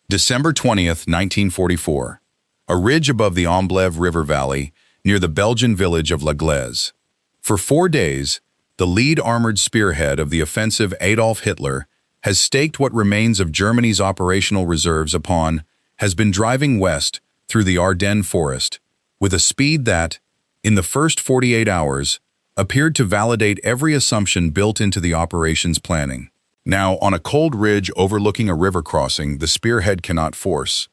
December 20th, 1944. A ridge above the Amblève River Valley, near the Belgian village of Gleize. For 4 days, the lead armored spearhead of the offensive Adolf Hitler has staked what remains of Germany's operational reserves has been driving west through the Ardennes forest, with a speed that, in the first 48 hours, appeared to validate every assumption built into the operation's planning. Now, on a cold ridge overlooking a river crossing the spearhead cannot force,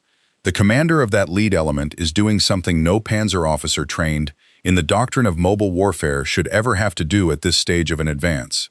the commander of that lead element is doing something no panzer officer trained in the doctrine of mobile warfare should ever have to do at this stage of an advance.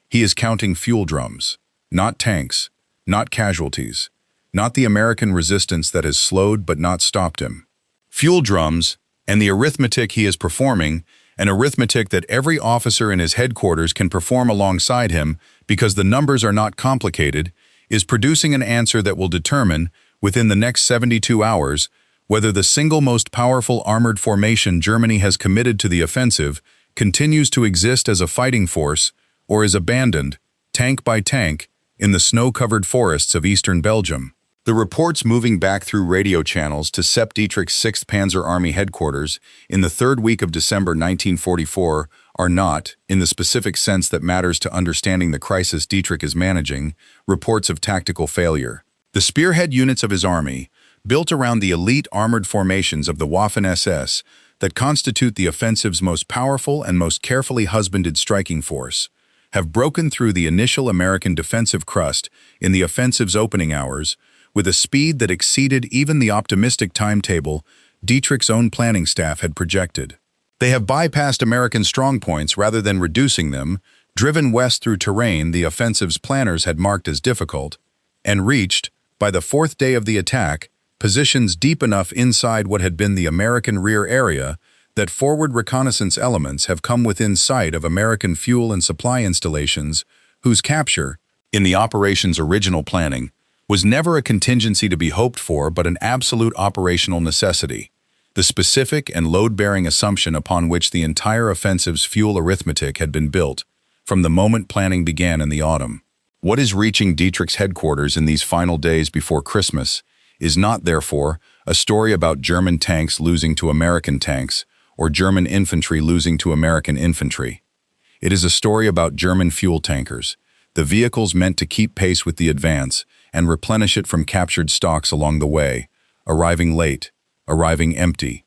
He is counting fuel drums, not tanks, not casualties, not the American resistance that has slowed but not stopped him. Fuel drums, and the arithmetic he is performing, an arithmetic that every officer in his headquarters can perform alongside him because the numbers are not complicated, is producing an answer that will determine, within the next 72 hours, whether the single most powerful armored formation Germany has committed to the offensive continues to exist as a fighting force or is abandoned, tank by tank, in the snow-covered forests of eastern Belgium. The reports moving back through radio channels to Sepp Dietrich's 6th Panzer Army headquarters in the third week of December 1944 are not, in the specific sense that matters to understanding the crisis Dietrich is managing, reports of tactical failure. The spearhead units of his army, built around the elite armored formations of the Waffen-SS that constitute the offensive's most powerful and most carefully husbanded striking force, have broken through the initial American defensive crust in the offensive's opening hours with a speed that exceeded even the optimistic timetable Dietrich's own planning staff had projected. They have bypassed American strongpoints rather than reducing them, driven west through terrain the offensive's planners had marked as difficult, and reached, by the 4th day of the attack, positions deep enough inside what had been the American rear area that forward reconnaissance elements have come within sight of American fuel and supply installations whose capture, in the operation's original planning, was never a contingency to be hoped for but an absolute operational necessity, the specific and load-bearing assumption upon which the entire offensive's fuel arithmetic had been built from the moment planning began in the autumn. What is reaching Dietrich's headquarters in these final days before Christmas is not, therefore, a story about German tanks losing to American tanks or German infantry losing to American infantry. It is a story about German fuel tankers, the vehicles meant to keep pace with the advance and replenish it from captured stocks along the way, arriving late, arriving empty,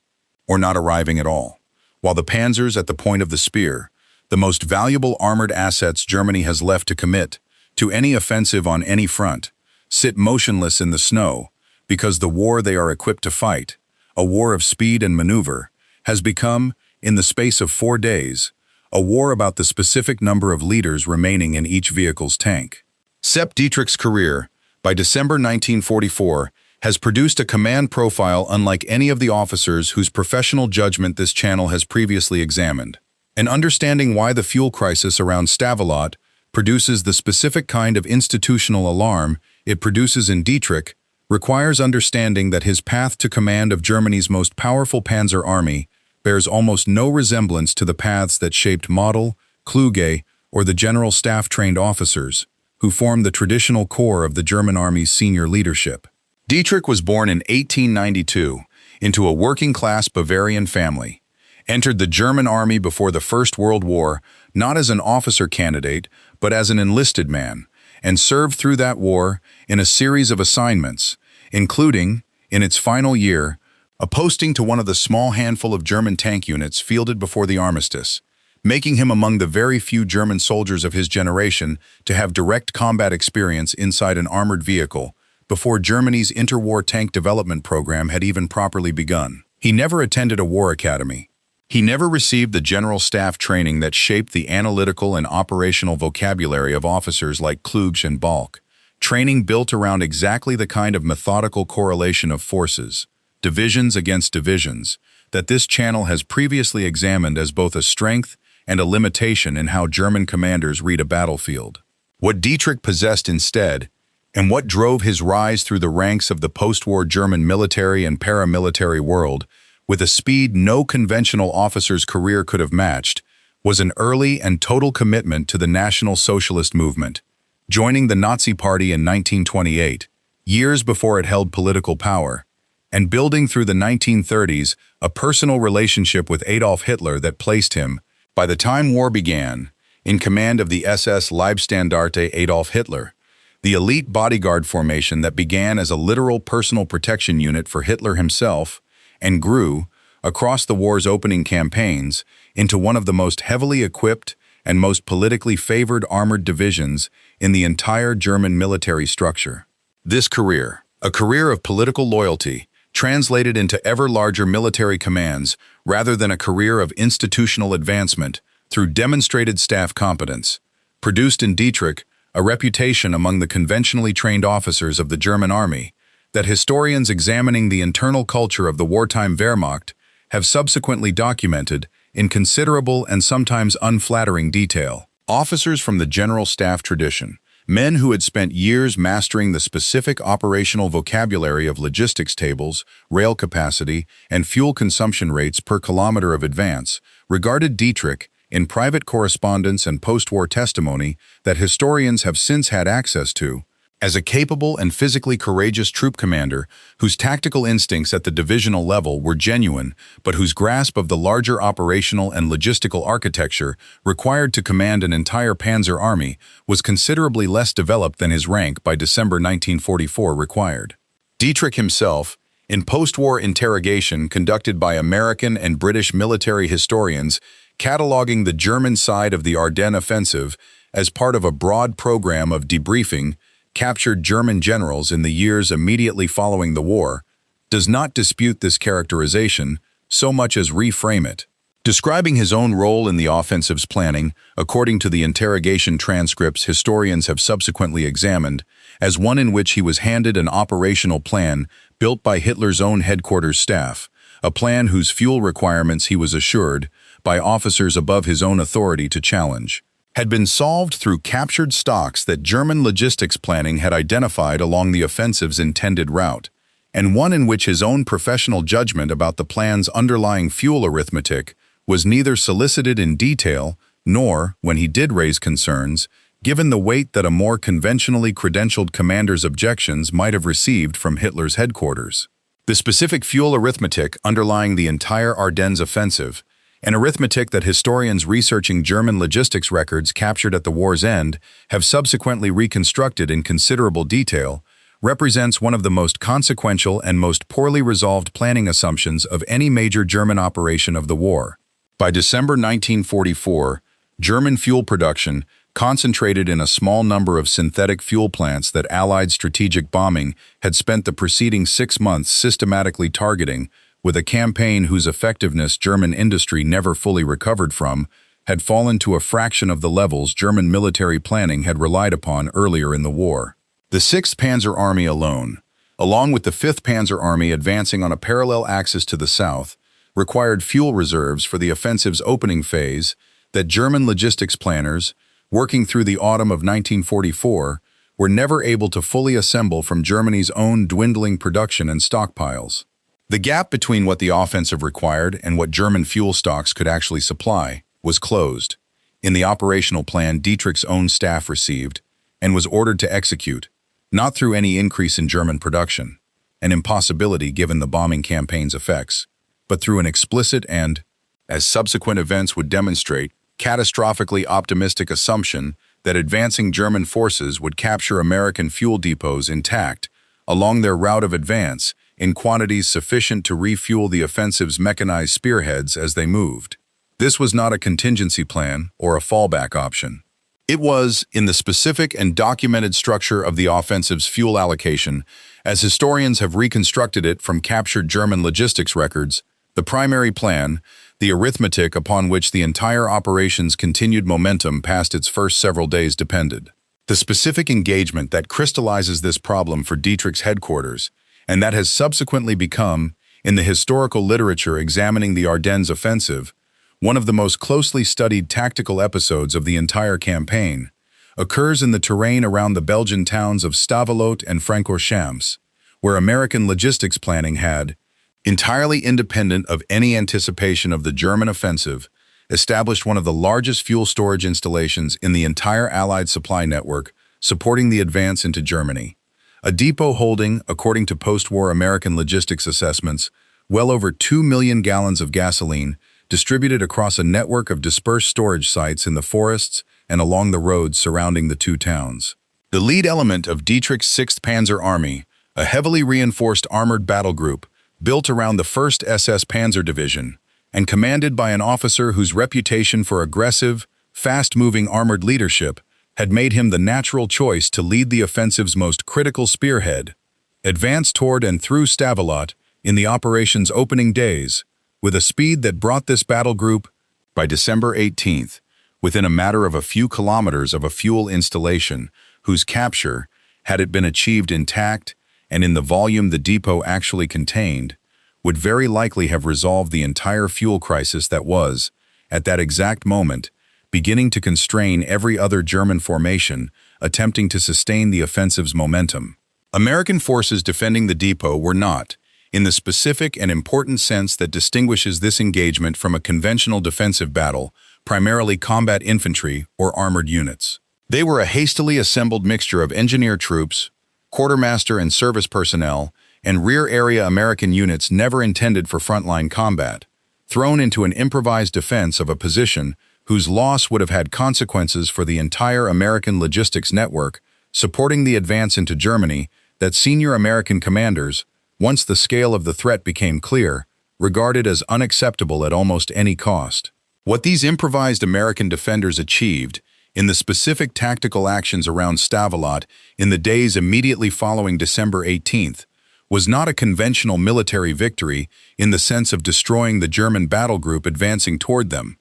or not arriving at all. While the panzers at the point of the spear, the most valuable armored assets Germany has left to commit to any offensive on any front, sit motionless in the snow because the war they are equipped to fight, a war of speed and maneuver, has become, in the space of 4 days, a war about the specific number of liters remaining in each vehicle's tank. Sepp Dietrich's career, by December 1944, has produced a command profile unlike any of the officers whose professional judgment this channel has previously examined. And understanding why the fuel crisis around Stavelot produces the specific kind of institutional alarm it produces in Dietrich requires understanding that his path to command of Germany's most powerful Panzer Army bears almost no resemblance to the paths that shaped Model, Kluge, or the general staff-trained officers who formed the traditional core of the German Army's senior leadership. Dietrich was born in 1892 into a working-class Bavarian family, entered the German Army before the First World War not as an officer candidate but as an enlisted man, and served through that war in a series of assignments, including, in its final year, a posting to one of the small handful of German tank units fielded before the armistice, making him among the very few German soldiers of his generation to have direct combat experience inside an armored vehicle before Germany's interwar tank development program had even properly begun. He never attended a war academy. He never received the general staff training that shaped the analytical and operational vocabulary of officers like Kluge and Bulge, training built around exactly the kind of methodical correlation of forces, divisions against divisions, that this channel has previously examined as both a strength and a limitation in how German commanders read a battlefield. What Dietrich possessed instead, and what drove his rise through the ranks of the post-war German military and paramilitary world, with a speed no conventional officer's career could have matched, was an early and total commitment to the National Socialist movement, joining the Nazi Party in 1928, years before it held political power, and building through the 1930s a personal relationship with Adolf Hitler that placed him, by the time war began, in command of the SS Leibstandarte Adolf Hitler, the elite bodyguard formation that began as a literal personal protection unit for Hitler himself and grew, across the war's opening campaigns, into one of the most heavily equipped and most politically favored armored divisions in the entire German military structure. This career, a career of political loyalty, translated into ever larger military commands rather than a career of institutional advancement through demonstrated staff competence, produced in Dietrich a reputation among the conventionally trained officers of the German army that historians examining the internal culture of the wartime Wehrmacht have subsequently documented in considerable and sometimes unflattering detail. Officers from the general staff tradition, men who had spent years mastering the specific operational vocabulary of logistics tables, rail capacity, and fuel consumption rates per kilometer of advance, regarded Dietrich, in private correspondence and post-war testimony that historians have since had access to, as a capable and physically courageous troop commander whose tactical instincts at the divisional level were genuine, but whose grasp of the larger operational and logistical architecture required to command an entire Panzer Army was considerably less developed than his rank by December 1944 required. Dietrich himself, in post-war interrogation conducted by American and British military historians cataloging the German side of the Ardennes offensive as part of a broad program of debriefing captured German generals in the years immediately following the war, does not dispute this characterization so much as reframe it. Describing his own role in the offensive's planning, according to the interrogation transcripts historians have subsequently examined, as one in which he was handed an operational plan built by Hitler's own headquarters staff, a plan whose fuel requirements he was assured, by officers above his own authority to challenge, had been solved through captured stocks that German logistics planning had identified along the offensive's intended route, and one in which his own professional judgment about the plan's underlying fuel arithmetic was neither solicited in detail nor, when he did raise concerns, given the weight that a more conventionally credentialed commander's objections might have received from Hitler's headquarters. The specific fuel arithmetic underlying the entire Ardennes offensive, an arithmetic that historians researching German logistics records captured at the war's end have subsequently reconstructed in considerable detail, represents one of the most consequential and most poorly resolved planning assumptions of any major German operation of the war. By December 1944, German fuel production, concentrated in a small number of synthetic fuel plants that Allied strategic bombing had spent the preceding 6 months systematically targeting, with a campaign whose effectiveness German industry never fully recovered from, had fallen to a fraction of the levels German military planning had relied upon earlier in the war. The 6th Panzer Army alone, along with the 5th Panzer Army advancing on a parallel axis to the south, required fuel reserves for the offensive's opening phase that German logistics planners, working through the autumn of 1944, were never able to fully assemble from Germany's own dwindling production and stockpiles. The gap between what the offensive required and what German fuel stocks could actually supply was closed, in the operational plan Dietrich's own staff received, and was ordered to execute, not through any increase in German production, an impossibility given the bombing campaign's effects, but through an explicit and, as subsequent events would demonstrate, catastrophically optimistic assumption that advancing German forces would capture American fuel depots intact along their route of advance in quantities sufficient to refuel the offensive's mechanized spearheads as they moved. This was not a contingency plan or a fallback option. It was, in the specific and documented structure of the offensive's fuel allocation, as historians have reconstructed it from captured German logistics records, the primary plan, the arithmetic upon which the entire operation's continued momentum past its first several days depended. The specific engagement that crystallizes this problem for Dietrich's headquarters, and that has subsequently become, in the historical literature examining the Ardennes offensive, one of the most closely studied tactical episodes of the entire campaign, occurs in the terrain around the Belgian towns of Stavelot and Francorchamps, where American logistics planning had, entirely independent of any anticipation of the German offensive, established one of the largest fuel storage installations in the entire Allied supply network supporting the advance into Germany, a depot holding, according to post-war American logistics assessments, well over 2 million gallons of gasoline distributed across a network of dispersed storage sites in the forests and along the roads surrounding the two towns. The lead element of Dietrich's 6th Panzer Army, a heavily reinforced armored battle group built around the 1st SS Panzer Division and commanded by an officer whose reputation for aggressive, fast-moving armored leadership had made him the natural choice to lead the offensive's most critical spearhead, advanced toward and through Stavelot in the operation's opening days, with a speed that brought this battle group, by December 18th, within a matter of a few kilometers of a fuel installation whose capture, had it been achieved intact and in the volume the depot actually contained, would very likely have resolved the entire fuel crisis that was, at that exact moment, beginning to constrain every other German formation attempting to sustain the offensive's momentum. American forces defending the depot were not, in the specific and important sense that distinguishes this engagement from a conventional defensive battle, primarily combat infantry or armored units. They were a hastily assembled mixture of engineer troops, quartermaster and service personnel, and rear area American units never intended for frontline combat, thrown into an improvised defense of a position whose loss would have had consequences for the entire American logistics network, supporting the advance into Germany that senior American commanders, once the scale of the threat became clear, regarded as unacceptable at almost any cost. What these improvised American defenders achieved, in the specific tactical actions around Stavelot in the days immediately following December 18th, was not a conventional military victory in the sense of destroying the German battle group advancing toward them,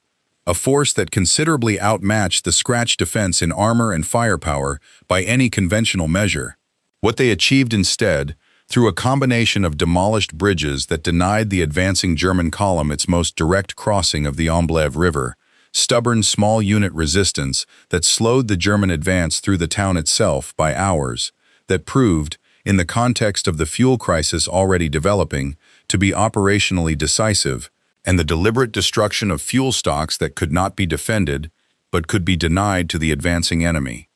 a force that considerably outmatched the scratch defense in armor and firepower by any conventional measure. What they achieved instead, through a combination of demolished bridges that denied the advancing German column its most direct crossing of the Amblève River, stubborn small unit resistance that slowed the German advance through the town itself by hours, that proved, in the context of the fuel crisis already developing, to be operationally decisive, and the deliberate destruction of fuel stocks that could not be defended, but could be denied to the advancing enemy.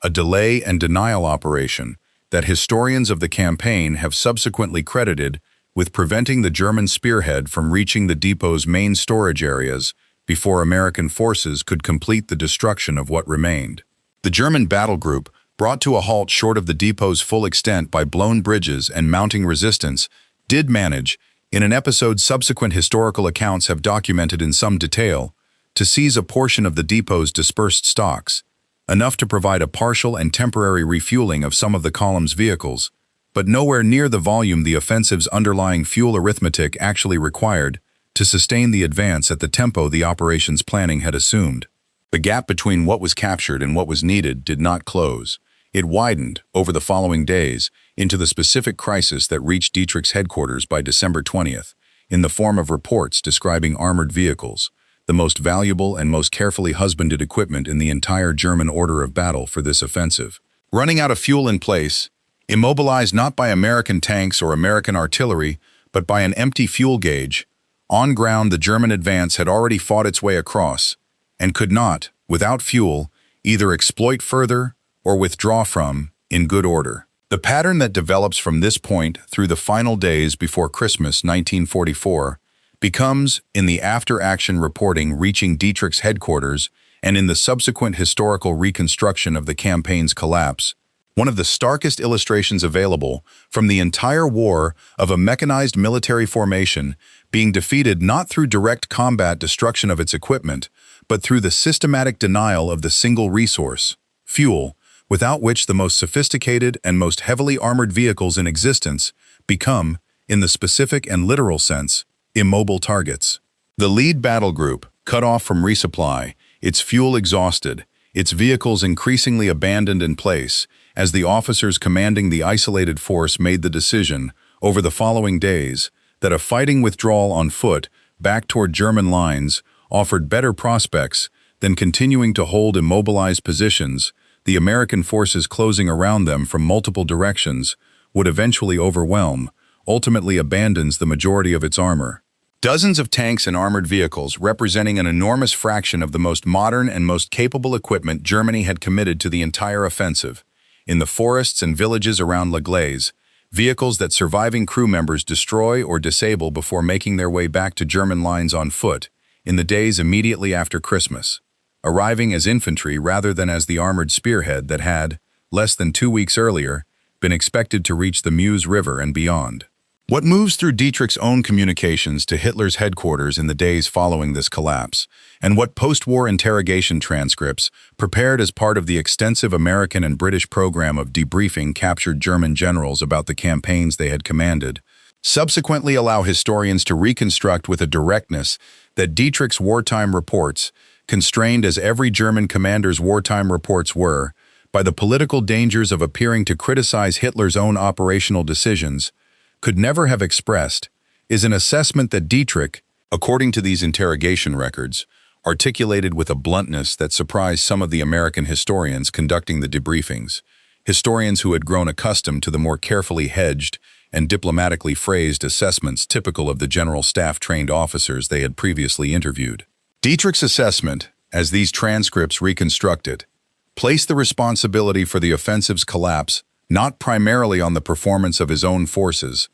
A delay and denial operation that historians of the campaign have subsequently credited with preventing the German spearhead from reaching the depot's main storage areas before American forces could complete the destruction of what remained. The German battle group, brought to a halt short of the depot's full extent by blown bridges and mounting resistance, did manage, in an episode subsequent historical accounts have documented in some detail, to seize a portion of the depot's dispersed stocks, enough to provide a partial and temporary refueling of some of the column's vehicles, but nowhere near the volume the offensive's underlying fuel arithmetic actually required to sustain the advance at the tempo the operation's planning had assumed. The gap between what was captured and what was needed did not close. It widened, over the following days, into the specific crisis that reached Dietrich's headquarters by December 20th, in the form of reports describing armored vehicles, the most valuable and most carefully husbanded equipment in the entire German order of battle for this offensive. Running out of fuel in place, immobilized not by American tanks or American artillery, but by an empty fuel gauge, on ground the German advance had already fought its way across, and could not, without fuel, either exploit further or withdraw from, in good order. The pattern that develops from this point through the final days before Christmas 1944 becomes, in the after-action reporting reaching Dietrich's headquarters and in the subsequent historical reconstruction of the campaign's collapse, one of the starkest illustrations available from the entire war of a mechanized military formation being defeated not through direct combat destruction of its equipment, but through the systematic denial of the single resource, fuel, without which the most sophisticated and most heavily armored vehicles in existence become, in the specific and literal sense, immobile targets. The lead battle group, cut off from resupply, its fuel exhausted, its vehicles increasingly abandoned in place, as the officers commanding the isolated force made the decision, over the following days, that a fighting withdrawal on foot back toward German lines offered better prospects than continuing to hold immobilized positions. The American forces closing around them from multiple directions would eventually overwhelm, ultimately abandons the majority of its armor. Dozens of tanks and armored vehicles, representing an enormous fraction of the most modern and most capable equipment Germany had committed to the entire offensive, in the forests and villages around Gleize, vehicles that surviving crew members destroy or disable before making their way back to German lines on foot in the days immediately after Christmas, arriving as infantry rather than as the armored spearhead that had, less than 2 weeks earlier, been expected to reach the Meuse River and beyond. What moves through Dietrich's own communications to Hitler's headquarters in the days following this collapse, and what post-war interrogation transcripts, prepared as part of the extensive American and British program of debriefing captured German generals about the campaigns they had commanded, subsequently allow historians to reconstruct with a directness that Dietrich's wartime reports, constrained as every German commander's wartime reports were, by the political dangers of appearing to criticize Hitler's own operational decisions, could never have expressed, is an assessment that Dietrich, according to these interrogation records, articulated with a bluntness that surprised some of the American historians conducting the debriefings, historians who had grown accustomed to the more carefully hedged and diplomatically phrased assessments typical of the general staff-trained officers they had previously interviewed. Dietrich's assessment, as these transcripts reconstruct it, placed the responsibility for the offensive's collapse not primarily on the performance of his own forces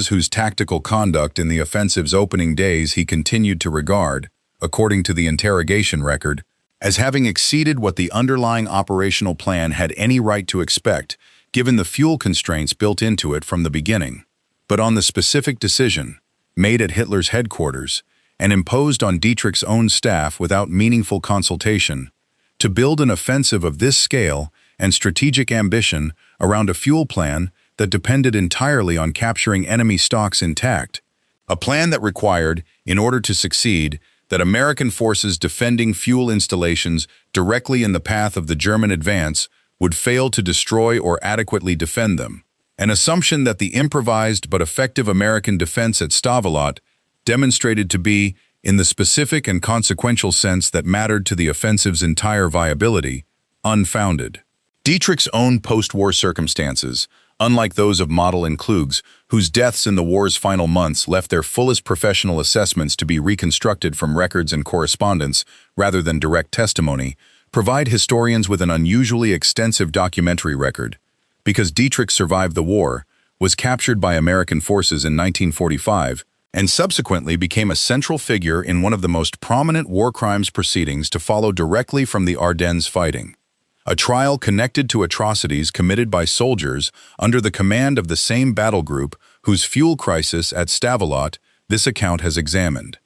whose tactical conduct in the offensive's opening days he continued to regard, according to the interrogation record, as having exceeded what the underlying operational plan had any right to expect, given the fuel constraints built into it from the beginning, but on the specific decision, made at Hitler's headquarters, and imposed on Dietrich's own staff without meaningful consultation, to build an offensive of this scale and strategic ambition around a fuel plan that depended entirely on capturing enemy stocks intact, a plan that required, in order to succeed, that American forces defending fuel installations directly in the path of the German advance would fail to destroy or adequately defend them, an assumption that the improvised but effective American defense at Stavelot demonstrated to be, in the specific and consequential sense that mattered to the offensive's entire viability, unfounded. Dietrich's own post-war circumstances, unlike those of Model and Kluge's, whose deaths in the war's final months left their fullest professional assessments to be reconstructed from records and correspondence rather than direct testimony, provide historians with an unusually extensive documentary record. Because Dietrich survived the war, was captured by American forces in 1945, and subsequently became a central figure in one of the most prominent war crimes proceedings to follow directly from the Ardennes fighting. A trial connected to atrocities committed by soldiers under the command of the same battle group whose fuel crisis at Stavelot this account has examined.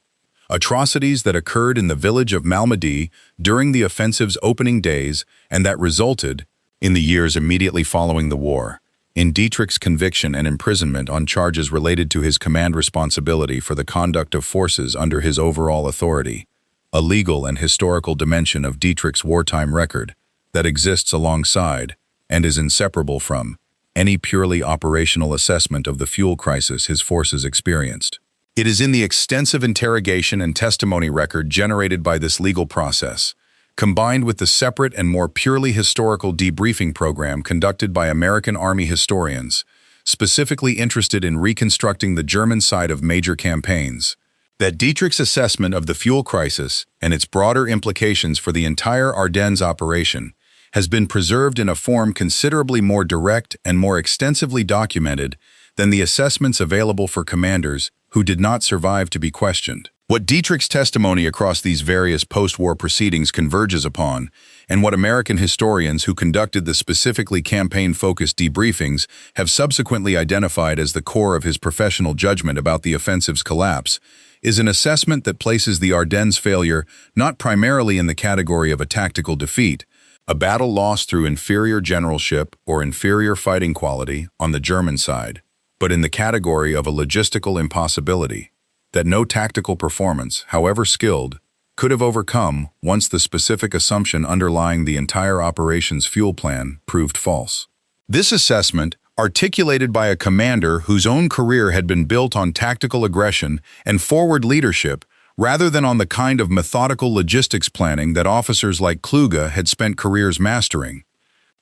Atrocities that occurred in the village of Malmedy during the offensive's opening days and that resulted, in the years immediately following the war, in Dietrich's conviction and imprisonment on charges related to his command responsibility for the conduct of forces under his overall authority, a legal and historical dimension of Dietrich's wartime record that exists alongside, and is inseparable from, any purely operational assessment of the fuel crisis his forces experienced. It is in the extensive interrogation and testimony record generated by this legal process, combined with the separate and more purely historical debriefing program conducted by American Army historians, specifically interested in reconstructing the German side of major campaigns, that Dietrich's assessment of the fuel crisis and its broader implications for the entire Ardennes operation has been preserved in a form considerably more direct and more extensively documented than the assessments available for commanders who did not survive to be questioned. What Dietrich's testimony across these various post-war proceedings converges upon, and what American historians who conducted the specifically campaign-focused debriefings have subsequently identified as the core of his professional judgment about the offensive's collapse, is an assessment that places the Ardennes failure not primarily in the category of a tactical defeat, a battle lost through inferior generalship or inferior fighting quality on the German side, but in the category of a logistical impossibility that no tactical performance, however skilled, could have overcome once the specific assumption underlying the entire operation's fuel plan proved false. This assessment, articulated by a commander whose own career had been built on tactical aggression and forward leadership, rather than on the kind of methodical logistics planning that officers like Kluge had spent careers mastering,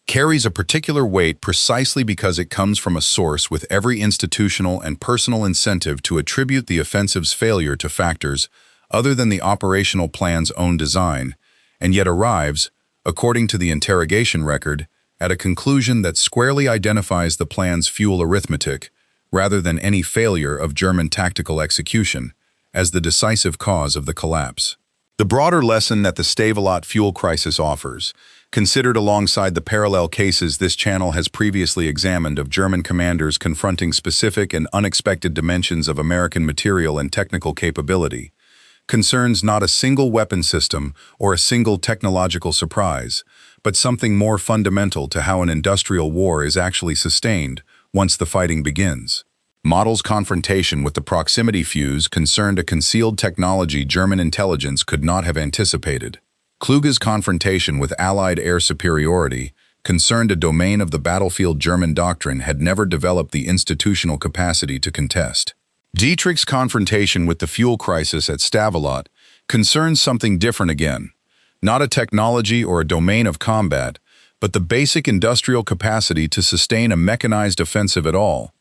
carries a particular weight precisely because it comes from a source with every institutional and personal incentive to attribute the offensive's failure to factors other than the operational plan's own design, and yet arrives, according to the interrogation record, at a conclusion that squarely identifies the plan's fuel arithmetic, rather than any failure of German tactical execution, as the decisive cause of the collapse. The broader lesson that the Stavelot fuel crisis offers, considered alongside the parallel cases this channel has previously examined of German commanders confronting specific and unexpected dimensions of American material and technical capability, concerns not a single weapon system or a single technological surprise, but something more fundamental to how an industrial war is actually sustained once the fighting begins. Model's confrontation with the proximity fuse concerned a concealed technology German intelligence could not have anticipated. Kluge's confrontation with Allied air superiority concerned a domain of the battlefield German doctrine had never developed the institutional capacity to contest. Dietrich's confrontation with the fuel crisis at Stavelot concerns something different again, not a technology or a domain of combat, but the basic industrial capacity to sustain a mechanized offensive at all.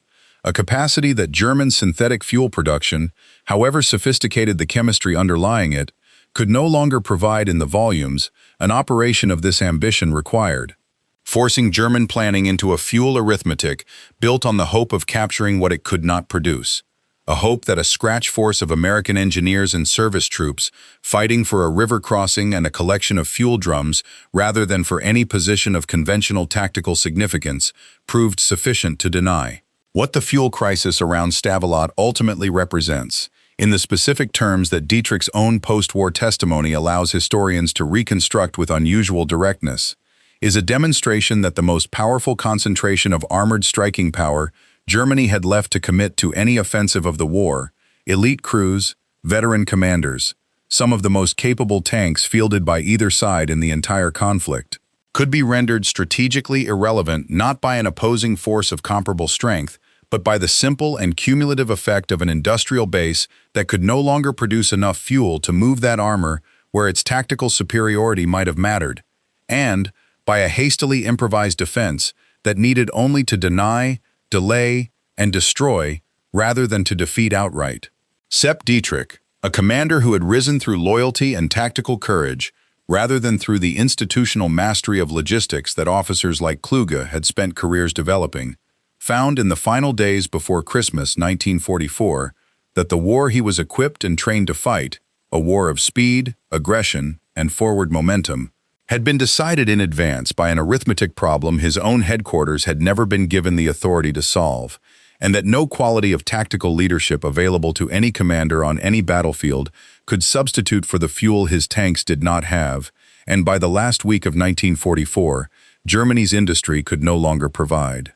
A capacity that German synthetic fuel production, however sophisticated the chemistry underlying it, could no longer provide in the volumes an operation of this ambition required, forcing German planning into a fuel arithmetic built on the hope of capturing what it could not produce, a hope that a scratch force of American engineers and service troops fighting for a river crossing and a collection of fuel drums rather than for any position of conventional tactical significance proved sufficient to deny. What the fuel crisis around Stavelot ultimately represents, in the specific terms that Dietrich's own post-war testimony allows historians to reconstruct with unusual directness, is a demonstration that the most powerful concentration of armored striking power Germany had left to commit to any offensive of the war, elite crews, veteran commanders, some of the most capable tanks fielded by either side in the entire conflict, could be rendered strategically irrelevant not by an opposing force of comparable strength, but by the simple and cumulative effect of an industrial base that could no longer produce enough fuel to move that armor where its tactical superiority might have mattered, and by a hastily improvised defense that needed only to deny, delay, and destroy rather than to defeat outright. Sepp Dietrich, a commander who had risen through loyalty and tactical courage, rather than through the institutional mastery of logistics that officers like Kluge had spent careers developing, found in the final days before Christmas 1944 that the war he was equipped and trained to fight, a war of speed, aggression, and forward momentum, had been decided in advance by an arithmetic problem his own headquarters had never been given the authority to solve, and that no quality of tactical leadership available to any commander on any battlefield could substitute for the fuel his tanks did not have, and by the last week of 1944, Germany's industry could no longer provide.